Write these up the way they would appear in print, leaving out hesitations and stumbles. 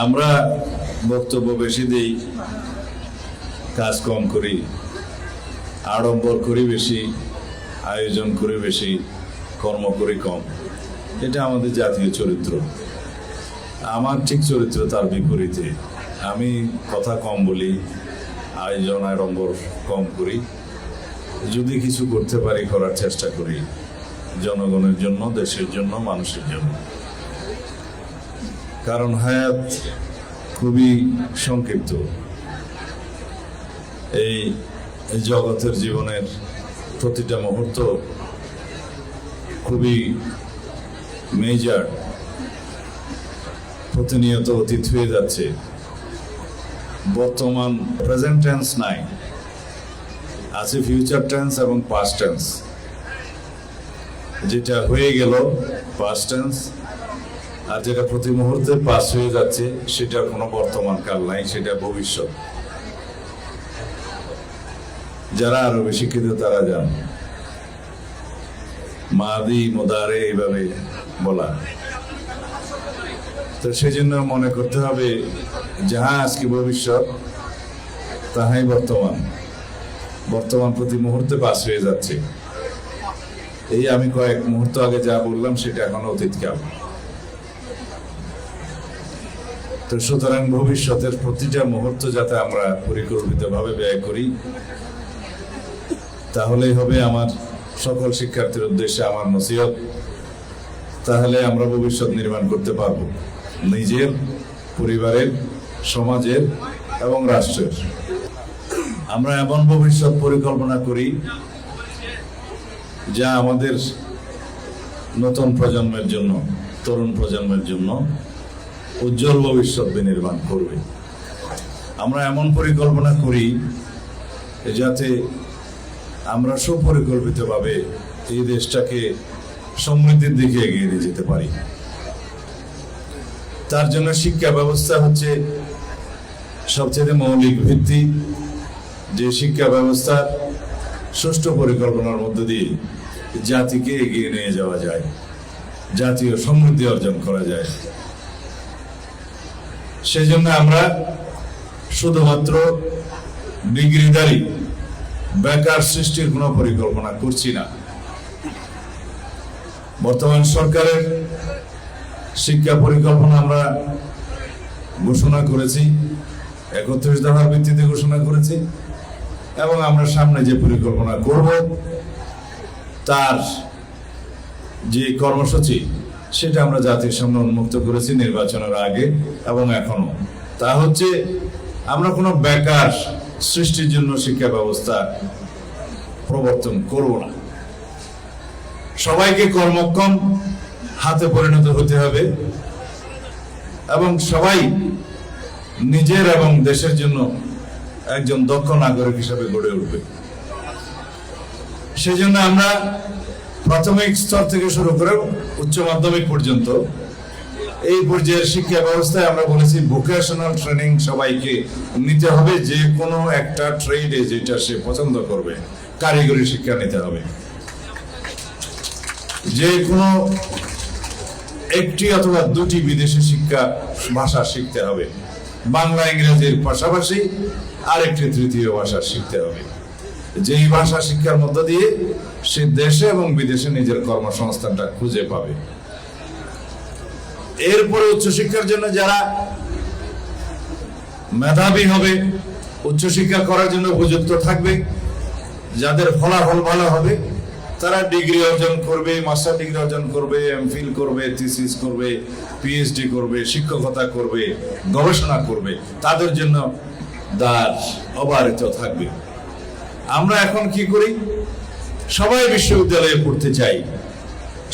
আমরা বক্তব্য বেশি দেই, কাজ কম করি, আড়ম্বর করি বেশি, আয়োজন করি বেশি, কর্ম করি কম। এটা আমাদের জাতীয় চরিত্র। আমার ঠিক চরিত্র তার বিপরীতে। আমি কথা কম বলি, আয়োজন আড়ম্বর কম করি। যদি কিছু করতে পারি করার চেষ্টা করি, জনগণের জন্য, দেশের জন্য, মানুষের জন্য। কারণ হায়াত খুবই সংক্ষিপ্ত। এই জগতের জীবনের প্রতিটা মুহূর্ত খুবই মেজর, প্রতিনিয়ত অতীত হয়ে যাচ্ছে। বর্তমান প্রেজেন্ট টেন্স নাই, আছে ফিউচার টেন্স এবং পাস্ট টেন্স। যেটা হয়ে গেল পাস্ট টেন্স, আর যেটা প্রতি মুহূর্তে পাস হয়ে যাচ্ছে সেটা কোনো বর্তমান কাল নাই, সেটা ভবিষ্যৎ। যারা আরো বেশি শিক্ষিত তারা জান মাদি মুদারে এইভাবে বলা। তো সেই জন্য মনে করতে হবে যাহা আজকে ভবিষ্যৎ তাহাই বর্তমান। বর্তমান প্রতি মুহূর্তে পাস হয়ে যাচ্ছে। এই আমি কয়েক মুহূর্ত আগে যা বললাম সেটা এখন অতীতকাল। তো সুতরাং ভবিষ্যতের প্রতিটা মুহূর্ত যাতে আমরা পরিকল্পিতভাবে ব্যয় করি, তাহলেই হবে আমার সকল শিক্ষার্থীর উদ্দেশ্যে আমার নসিহত। তাহলে আমরা ভবিষ্যৎ নির্মাণ করতে পারব, নিজের, পরিবারের, সমাজের এবং রাষ্ট্রের। আমরা এমন ভবিষ্যৎ পরিকল্পনা করি যা আমাদের নতুন প্রজন্মের জন্য, তরুণ প্রজন্মের জন্য উজ্জ্বল ভবিষ্যৎ বিনির্মাণ করবে। আমরা এমন পরিকল্পনা করি যাতে আমরা সুপরিকল্পিতভাবে এই দেশটাকে সমৃদ্ধির দিকে এগিয়ে নিয়ে যেতে পারি। তার জন্য শিক্ষা ব্যবস্থা হচ্ছে সবচেয়ে মৌলিক ভিত্তি। যে শিক্ষা ব্যবস্থা সুষ্ঠু পরিকল্পনার মধ্য দিয়ে জাতিকে এগিয়ে নিয়ে যাওয়া যায়, জাতীয় সমৃদ্ধি অর্জন করা যায়। সেজন্য আমরা শুধুমাত্র ডিগ্রিধারী বেকার সৃষ্টির কোনো পরিকল্পনা করছি না। বর্তমান সরকারের শিক্ষা পরিকল্পনা আমরা ঘোষণা করেছি, 31 দফার ভিত্তিতে ঘোষণা করেছি, এবং আমরা সামনে যে পরিকল্পনা করব তার যে কর্মসূচি সেটা আমরা জাতির সামনে উন্মুক্ত করেছি নির্বাচনের আগে এবং এখনো। তা হচ্ছে আমরা কোনো বেকার সৃষ্টির জন্য শিক্ষা ব্যবস্থা প্রবর্তন করব না। সবাইকে কর্মক্ষম হাতে পরিণত হতে হবে এবং সবাই নিজের এবং দেশের জন্য একজন দক্ষ নাগরিক হিসেবে গড়ে উঠবে। সেজন্য আমরা প্রাথমিক স্তর থেকে শুরু করে উচ্চ মাধ্যমিক পর্যন্ত এই পর্যায়ের শিক্ষা ব্যবস্থায় আমরা বলেছি ভোকেশনাল ট্রেনিং সবাইকে নিতে হবে। যে কোনো একটা ট্রেডে যেটা সে পছন্দ করবে, কারিগরি শিক্ষা নিতে হবে। যে কোনো একটি অথবা দুটি বিদেশি শিক্ষা ভাষা শিখতে হবে, বাংলা ইংরেজির পাশাপাশি আরেকটি তৃতীয় ভাষা শিখতে হবে। যেই ভাষা শিক্ষার মধ্য দিয়ে সে দেশে এবং বিদেশে নিজের কর্মসংস্থানটা খুঁজে পাবে। এরপরে উচ্চশিক্ষার জন্য যারা মেধাবী হবে, উচ্চশিক্ষা করার জন্য উপযুক্ত থাকবে, যাদের ফলাফল ভালো হবে, তারা ডিগ্রি অর্জন করবে, মাস্টার ডিগ্রি অর্জন করবে, এমফিল করবে, থিসিস করবে, পিএইচডি করবে, শিক্ষকতা করবে, গবেষণা করবে। তাদের জন্য দ্বার অবারিত থাকবে। আমরা এখন কি করি? সবাই বিশ্ববিদ্যালয়ে পড়তে চাই,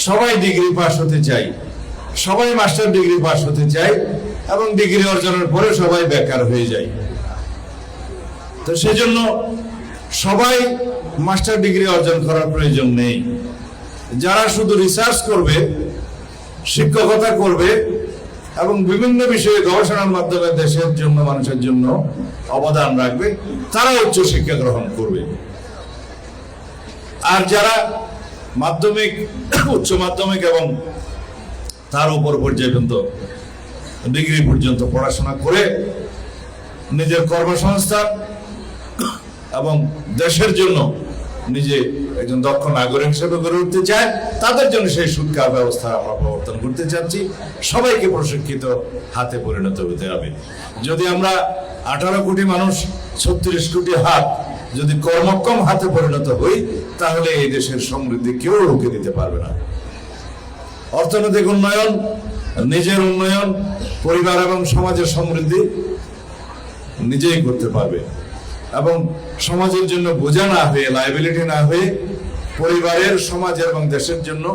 সবাই ডিগ্রি পাস হতে চাই, সবাই মাস্টার ডিগ্রি পাস হতে চাই, এবং ডিগ্রি অর্জনের পরে সবাই বেকার হয়ে যায়। তো সেজন্য সবাই মাস্টার ডিগ্রি অর্জন করার প্রয়োজন নেই। যারা শুধু রিসার্চ করবে, শিক্ষকতা করবে এবং বিভিন্ন বিষয়ে গবেষণার মাধ্যমে দেশের জন্য, মানুষের জন্য অবদান রাখবে, তারা উচ্চ শিক্ষা গ্রহণ করবে। আর যারা মাধ্যমিক, উচ্চ মাধ্যমিক এবং তার উপর পর্যায় পর্যন্ত ডিগ্রি পর্যন্ত পড়াশোনা করে নিজের কর্মসংস্থান এবং দেশের জন্য নিজে একজন দক্ষ নাগরিক হিসেবে গড়ে উঠতে চায়, তাদের জন্য সেই শিক্ষা ব্যবস্থা আমরা প্রবর্তন করতে চাচ্ছি। সবাইকে প্রশিক্ষিত হাতে পরিণত হতে হবে। যদি আমরা 18 কোটি মানুষ 36 কোটি হাত যদি কর্মক্ষম হাতে পরিণত হই, তাহলে এই দেশের সমৃদ্ধি কেউ রুখে দিতে পারবে না। অর্থনৈতিক উন্নয়ন, নিজের উন্নয়ন, পরিবার এবং সমাজের সমৃদ্ধি নিজেই করতে পারবে এবং সমাজের জন্য বোঝা না হয়ে, লায়াবিলিটি না হয়ে, পরিবারের, সমাজের এবং দেশের জন্য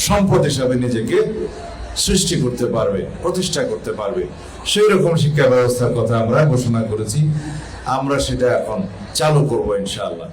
সম্পদ হিসাবে নিজেকে সৃষ্টি করতে পারবে, প্রতিষ্ঠা করতে পারবে। সেই রকম শিক্ষা ব্যবস্থার কথা আমরা ঘোষণা করেছি। আমরা সেটা এখন চালু করবো ইনশাআল্লাহ।